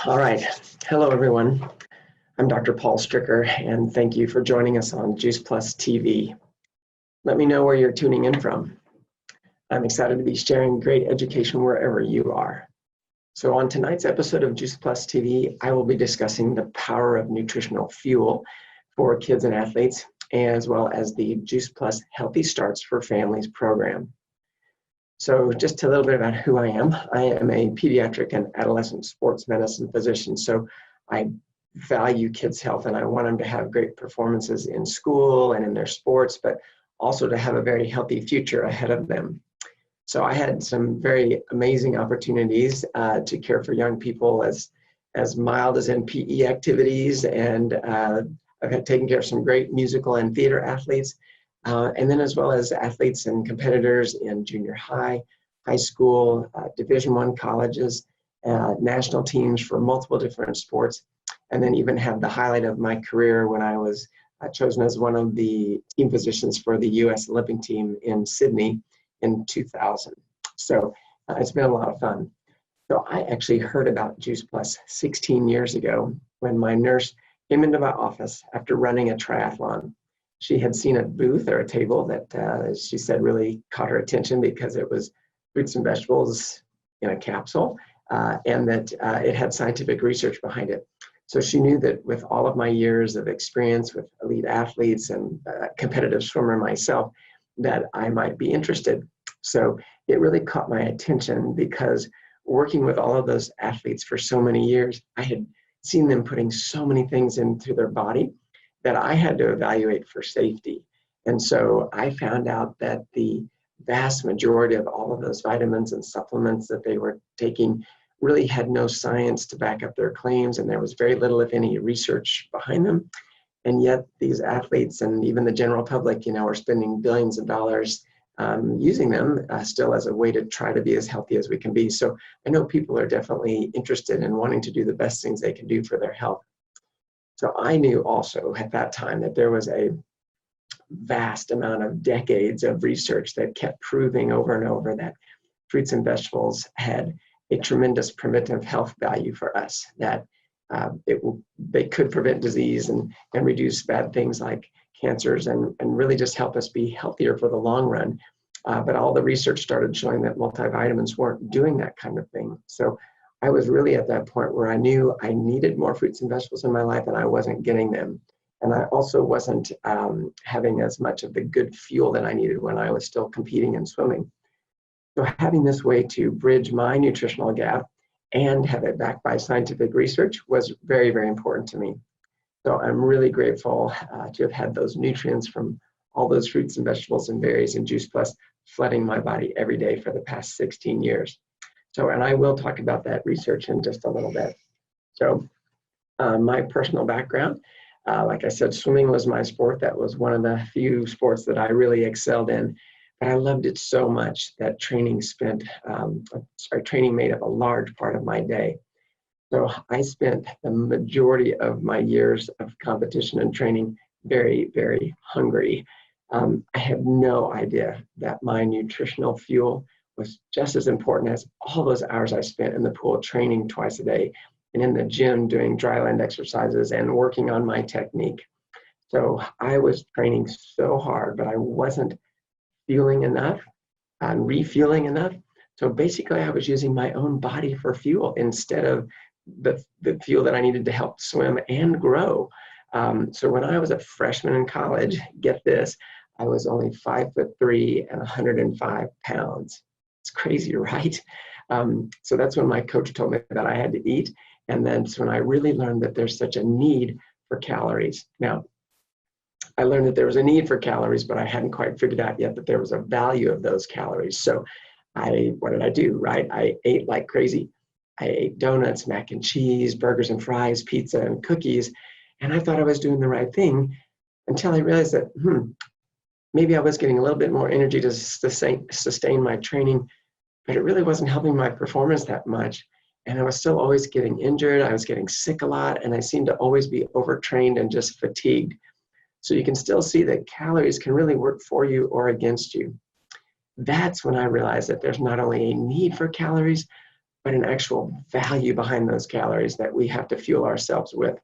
All right. Hello, everyone. I'm Dr. Paul Stricker, and thank you for joining us on Juice Plus TV. Let me know where you're tuning in from. I'm excited to be sharing great education wherever you are. So on tonight's episode of Juice Plus TV, I will be discussing the power of nutritional fuel for kids and athletes, as well as the Juice Plus Healthy Starts for Families program. So just a little bit about who I am. I am a pediatric and adolescent sports medicine physician. So I value kids' health and I want them to have great performances in school and in their sports, but also to have a very healthy future ahead of them. So I had some very amazing opportunities to care for young people as mild as in PE activities, and I've had taken care of some great musical and theater athletes. And then as well as athletes and competitors in junior high, high school, Division I colleges, national teams for multiple different sports, and then even had the highlight of my career when I was chosen as one of the team physicians for the U.S. Olympic team in Sydney in 2000. So it's been a lot of fun. So I actually heard about Juice Plus 16 years ago when my nurse came into my office after running a triathlon. She had seen a booth or a table that she said really caught her attention because it was fruits and vegetables in a capsule, and that it had scientific research behind it. So she knew that with all of my years of experience with elite athletes and competitive swimmer myself, that I might be interested. So it really caught my attention because working with all of those athletes for so many years, I had seen them putting so many things into their body that I had to evaluate for safety. And so I found out that the vast majority of all of those vitamins and supplements that they were taking really had no science to back up their claims, and there was very little, if any, research behind them. And yet these athletes and even the general public, are spending billions of dollars using them still as a way to try to be as healthy as we can be. So I know people are definitely interested in wanting to do the best things they can do for their health. So I knew also at that time that there was a vast amount of decades of research that kept proving over and over that fruits and vegetables had a tremendous preventive health value for us, that they could prevent disease and reduce bad things like cancers and really just help us be healthier for the long run. But all the research started showing that multivitamins weren't doing that kind of thing. So I was really at that point where I knew I needed more fruits and vegetables in my life and I wasn't getting them. And I also wasn't having as much of the good fuel that I needed when I was still competing and swimming. So having this way to bridge my nutritional gap and have it backed by scientific research was very, very important to me. So I'm really grateful to have had those nutrients from all those fruits and vegetables and berries and Juice Plus flooding my body every day for the past 16 years. So, and I will talk about that research in just a little bit. So my personal background, like I said, swimming was my sport. That was one of the few sports that I really excelled in. But I loved it so much that training made up a large part of my day. So I spent the majority of my years of competition and training very, very hungry. I had no idea that my nutritional fuel was just as important as all those hours I spent in the pool training twice a day and in the gym doing dry land exercises and working on my technique. So I was training so hard, but I wasn't fueling enough and refueling enough. So basically I was using my own body for fuel instead of the fuel that I needed to help swim and grow. So when I was a freshman in college, get this, I was only 5'3" and 105 pounds. It's crazy, right? So that's when my coach told me that I had to eat. And that's when I really learned that there's such a need for calories. Now, I learned that there was a need for calories, but I hadn't quite figured out yet that there was a value of those calories. So what did I do, right? I ate like crazy. I ate donuts, mac and cheese, burgers and fries, pizza and cookies. And I thought I was doing the right thing until I realized that, maybe I was getting a little bit more energy to sustain my training, but it really wasn't helping my performance that much. And I was still always getting injured. I was getting sick a lot, and I seemed to always be overtrained and just fatigued. So you can still see that calories can really work for you or against you. That's when I realized that there's not only a need for calories, but an actual value behind those calories that we have to fuel ourselves with.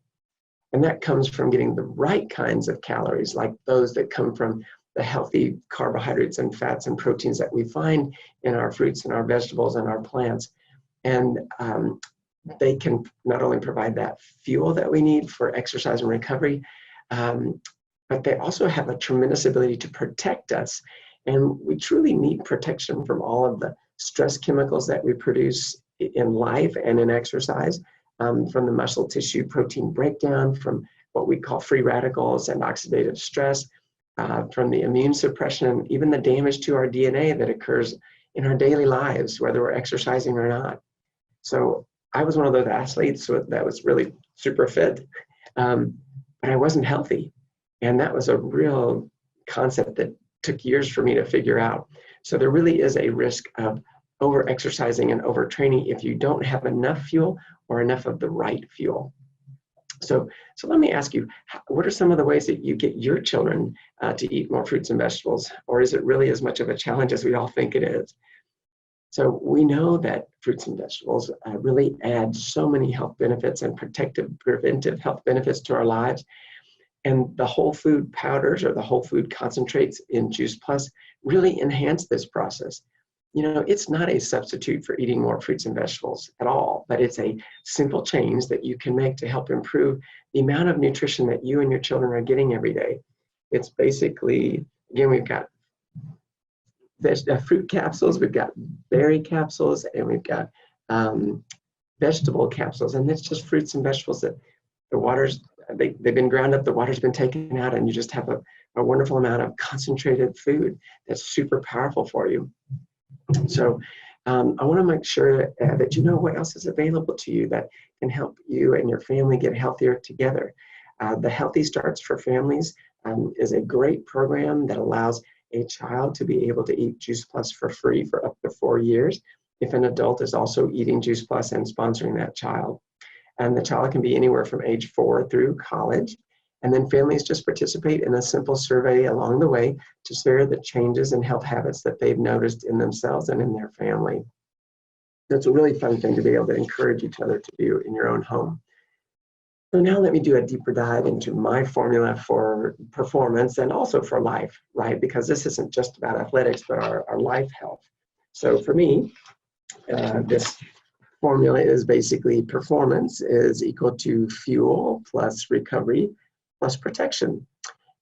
And that comes from getting the right kinds of calories, like those that come from the healthy carbohydrates and fats and proteins that we find in our fruits and our vegetables and our plants. And they can not only provide that fuel that we need for exercise and recovery, but they also have a tremendous ability to protect us. And we truly need protection from all of the stress chemicals that we produce in life and in exercise, from the muscle tissue protein breakdown, from what we call free radicals and oxidative stress, from the immune suppression, even the damage to our DNA that occurs in our daily lives, whether we're exercising or not. So I was one of those athletes that was really super fit, but I wasn't healthy. And that was a real concept that took years for me to figure out. So there really is a risk of over-exercising and overtraining if you don't have enough fuel or enough of the right fuel. So let me ask you, what are some of the ways that you get your children to eat more fruits and vegetables? Or is it really as much of a challenge as we all think it is? So we know that fruits and vegetables really add so many health benefits and preventive health benefits to our lives. And the whole food powders or the whole food concentrates in Juice Plus really enhance this process. You know, it's not a substitute for eating more fruits and vegetables at all, but it's a simple change that you can make to help improve the amount of nutrition that you and your children are getting every day. It's basically, again, we've got fruit capsules, we've got berry capsules, and we've got vegetable capsules. And it's just fruits and vegetables that the water's, they've been ground up, the water's been taken out, and you just have a wonderful amount of concentrated food that's super powerful for you. So I want to make sure that you know what else is available to you that can help you and your family get healthier together. The Healthy Starts for Families is a great program that allows a child to be able to eat Juice Plus for free for up to 4 years if an adult is also eating Juice Plus and sponsoring that child. And the child can be anywhere from age 4 through college. And then families just participate in a simple survey along the way to share the changes in health habits that they've noticed in themselves and in their family. It's a really fun thing to be able to encourage each other to do in your own home. So now let me do a deeper dive into my formula for performance and also for life, right? Because this isn't just about athletics, but our life health. So for me, this formula is basically performance is equal to fuel plus recovery plus protection.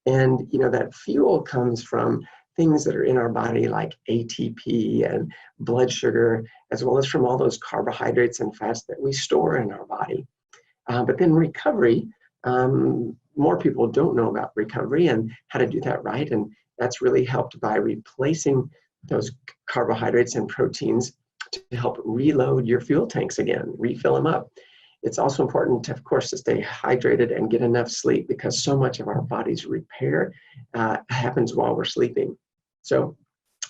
And you know, that fuel comes from things that are in our body like ATP and blood sugar, as well as from all those carbohydrates and fats that we store in our body. But then recovery, more people don't know about recovery and how to do that right. And that's really helped by replacing those carbohydrates and proteins to help reload your fuel tanks again, refill them up. It's also important, of course, to stay hydrated and get enough sleep because so much of our body's repair happens while we're sleeping. So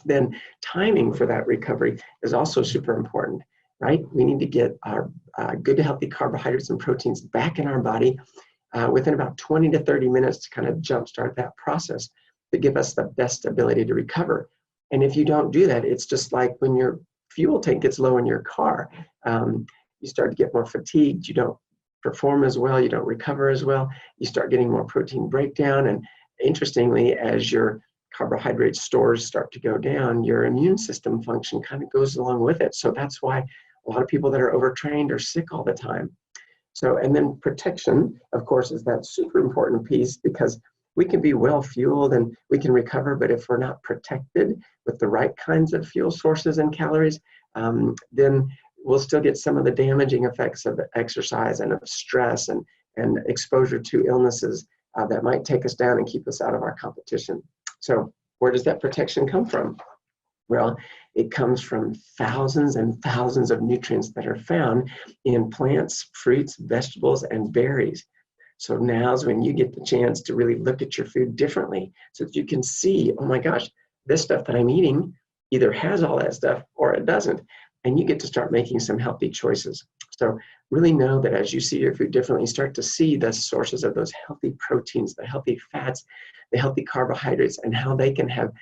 then timing for that recovery is also super important, right? We need to get our good, healthy carbohydrates and proteins back in our body within about 20 to 30 minutes to kind of jumpstart that process to give us the best ability to recover. And if you don't do that, it's just like when your fuel tank gets low in your car. You start to get more fatigued, you don't perform as well, you don't recover as well, you start getting more protein breakdown, and interestingly, as your carbohydrate stores start to go down, your immune system function kind of goes along with it. So that's why a lot of people that are overtrained are sick all the time. So, and then protection, of course, is that super important piece because we can be well fueled and we can recover, but if we're not protected with the right kinds of fuel sources and calories, then we'll still get some of the damaging effects of exercise and of stress and exposure to illnesses that might take us down and keep us out of our competition. So where does that protection come from? Well, it comes from thousands and thousands of nutrients that are found in plants, fruits, vegetables, and berries. So now's when you get the chance to really look at your food differently so that you can see, oh my gosh, this stuff that I'm eating either has all that stuff or it doesn't. And you get to start making some healthy choices. So really know that as you see your food differently, start to see the sources of those healthy proteins, the healthy fats, the healthy carbohydrates, and how they can have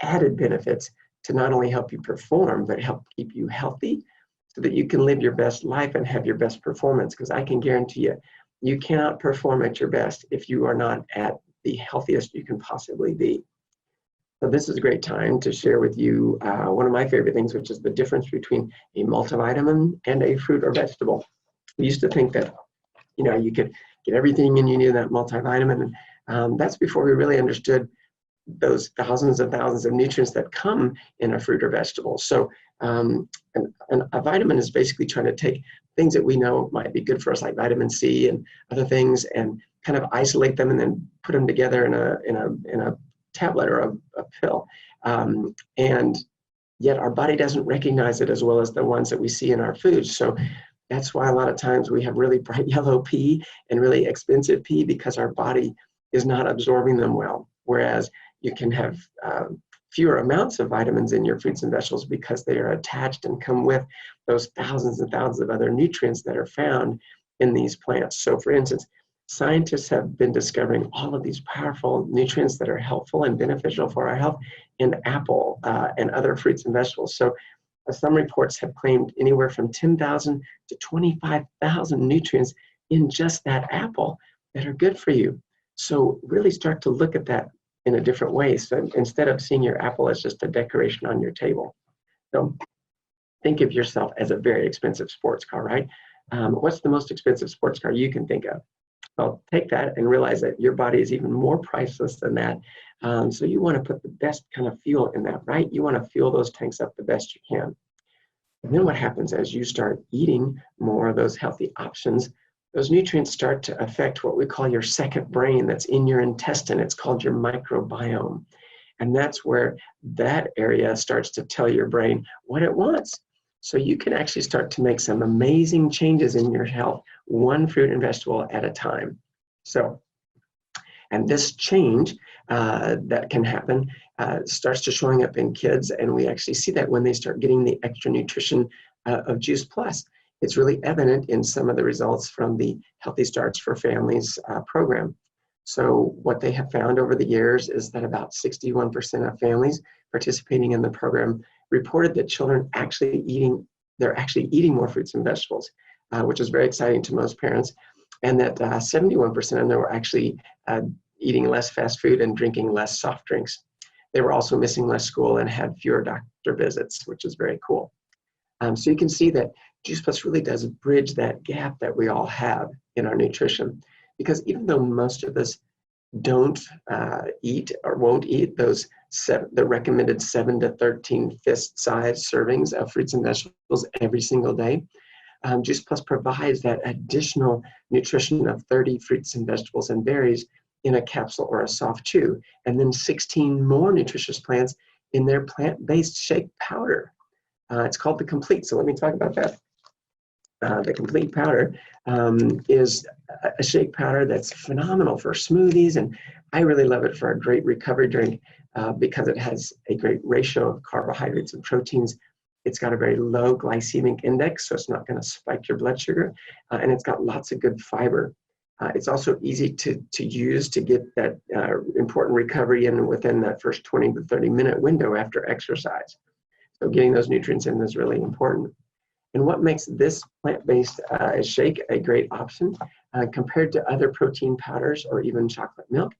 added benefits to not only help you perform, but help keep you healthy so that you can live your best life and have your best performance. Because I can guarantee you, you cannot perform at your best if you are not at the healthiest you can possibly be. So this is a great time to share with you one of my favorite things, which is the difference between a multivitamin and a fruit or vegetable. We used to think that, you know, you could get everything you need in that multivitamin. That's before we really understood those thousands and thousands of nutrients that come in a fruit or vegetable. So a vitamin is basically trying to take things that we know might be good for us, like vitamin C and other things, and kind of isolate them and then put them together in a tablet or a pill. And yet our body doesn't recognize it as well as the ones that we see in our foods. So that's why a lot of times we have really bright yellow pea and really expensive pea, because our body is not absorbing them well. Whereas you can have fewer amounts of vitamins in your fruits and vegetables because they are attached and come with those thousands and thousands of other nutrients that are found in these plants. So for instance, scientists have been discovering all of these powerful nutrients that are helpful and beneficial for our health in apple and other fruits and vegetables. So some reports have claimed anywhere from 10,000 to 25,000 nutrients in just that apple that are good for you. So really start to look at that in a different way. So instead of seeing your apple as just a decoration on your table. So think of yourself as a very expensive sports car, right? What's the most expensive sports car you can think of? Well, take that and realize that your body is even more priceless than that. So you want to put the best kind of fuel in that, right? You want to fuel those tanks up the best you can. And then what happens as you start eating more of those healthy options, those nutrients start to affect what we call your second brain that's in your intestine. It's called your microbiome. And that's where that area starts to tell your brain what it wants. So you can actually start to make some amazing changes in your health, one fruit and vegetable at a time. So, and this change that can happen starts to showing up in kids, and we actually see that when they start getting the extra nutrition of Juice Plus. It's really evident in some of the results from the Healthy Starts for Families program. So what they have found over the years is that about 61% of families participating in the program reported that children they're actually eating more fruits and vegetables, which is very exciting to most parents, and that 71% of them were actually eating less fast food and drinking less soft drinks. They were also missing less school and had fewer doctor visits, which is very cool. So you can see that Juice Plus really does bridge that gap that we all have in our nutrition, because even though most of us don't eat or won't eat the recommended 7 to 13 fist-sized servings of fruits and vegetables every single day, Juice Plus provides that additional nutrition of 30 fruits and vegetables and berries in a capsule or a soft chew, and then 16 more nutritious plants in their plant-based shake powder. It's called the Complete, so let me talk about that. The Complete powder is a shake powder that's phenomenal for smoothies, and I really love it for a great recovery drink because it has a great ratio of carbohydrates and proteins. It's got a very low glycemic index, so it's not going to spike your blood sugar, and it's got lots of good fiber. It's also easy to use to get that important recovery in within that first 20 to 30-minute window after exercise. So getting those nutrients in is really important. And what makes this plant-based shake a great option compared to other protein powders or even chocolate milk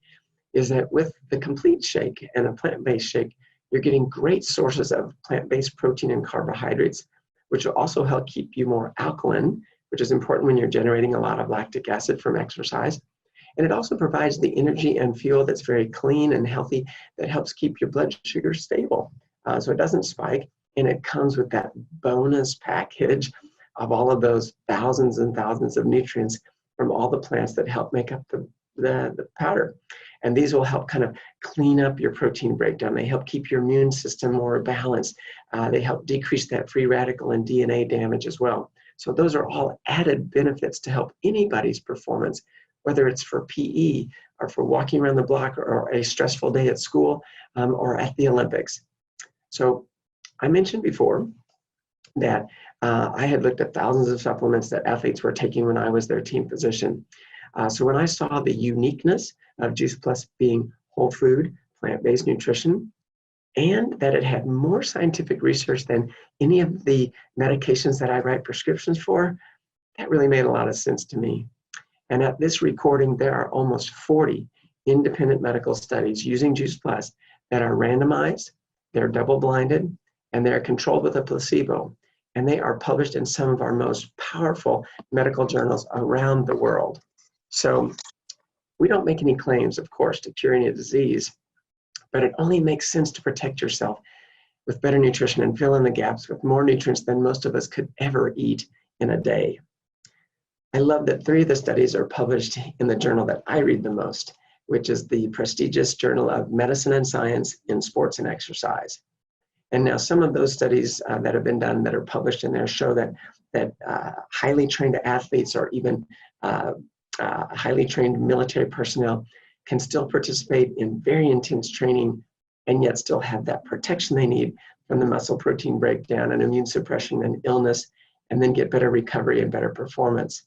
is that with the Complete shake and a plant-based shake, you're getting great sources of plant-based protein and carbohydrates, which will also help keep you more alkaline, which is important when you're generating a lot of lactic acid from exercise. And it also provides the energy and fuel that's very clean and healthy that helps keep your blood sugar stable. So it doesn't spike, and it comes with that bonus package of all of those thousands and thousands of nutrients from all the plants that help make up the powder. And these will help kind of clean up your protein breakdown. They help keep your immune system more balanced. They help decrease that free radical and DNA damage as well. So those are all added benefits to help anybody's performance, whether it's for PE or for walking around the block or a stressful day at school or at the Olympics. So I mentioned before that I had looked at thousands of supplements that athletes were taking when I was their team physician. So when I saw the uniqueness of Juice Plus being whole food, plant-based nutrition, and that it had more scientific research than any of the medications that I write prescriptions for, that really made a lot of sense to me. And at this recording, there are almost 40 independent medical studies using Juice Plus that are randomized, they're double-blinded, and they're controlled with a placebo. And they are published in some of our most powerful medical journals around the world. So we don't make any claims, of course, to cure any disease, but it only makes sense to protect yourself with better nutrition and fill in the gaps with more nutrients than most of us could ever eat in a day. I love that 3 of the studies are published in the journal that I read the most, which is the prestigious Journal of Medicine and Science in Sports and Exercise. And now some of those studies that have been done that are published in there show that highly trained athletes or even highly trained military personnel can still participate in very intense training and yet still have that protection they need from the muscle protein breakdown and immune suppression and illness, and then get better recovery and better performance.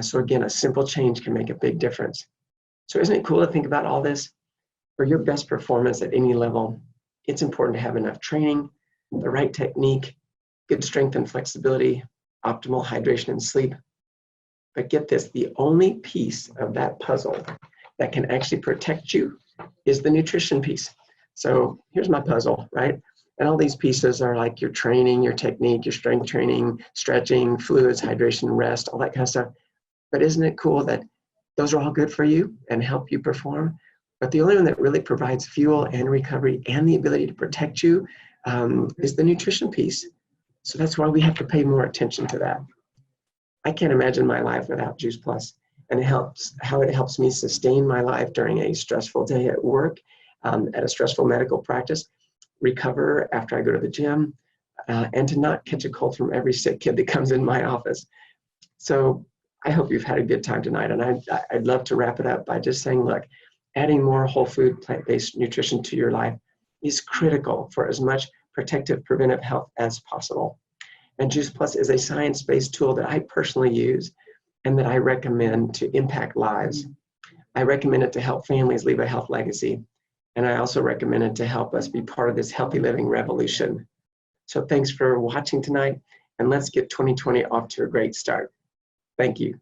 So again, a simple change can make a big difference. So isn't it cool to think about all this? For your best performance at any level, it's important to have enough training, the right technique, good strength and flexibility, optimal hydration and sleep. But get this, the only piece of that puzzle that can actually protect you is the nutrition piece. So here's my puzzle, right? And all these pieces are like your training, your technique, your strength training, stretching, fluids, hydration, rest, all that kind of stuff. But isn't it cool that those are all good for you and help you perform? But the only one that really provides fuel and recovery and the ability to protect you is the nutrition piece. So that's why we have to pay more attention to that. I can't imagine my life without Juice Plus, and how it helps me sustain my life during a stressful day at work, at a stressful medical practice, recover after I go to the gym, and to not catch a cold from every sick kid that comes in my office. So I hope you've had a good time tonight, and I'd love to wrap it up by just saying, look, adding more whole food, plant-based nutrition to your life is critical for as much protective, preventive health as possible. And Juice Plus is a science-based tool that I personally use and that I recommend to impact lives. I recommend it to help families leave a health legacy. And I also recommend it to help us be part of this healthy living revolution. So thanks for watching tonight, and let's get 2020 off to a great start. Thank you.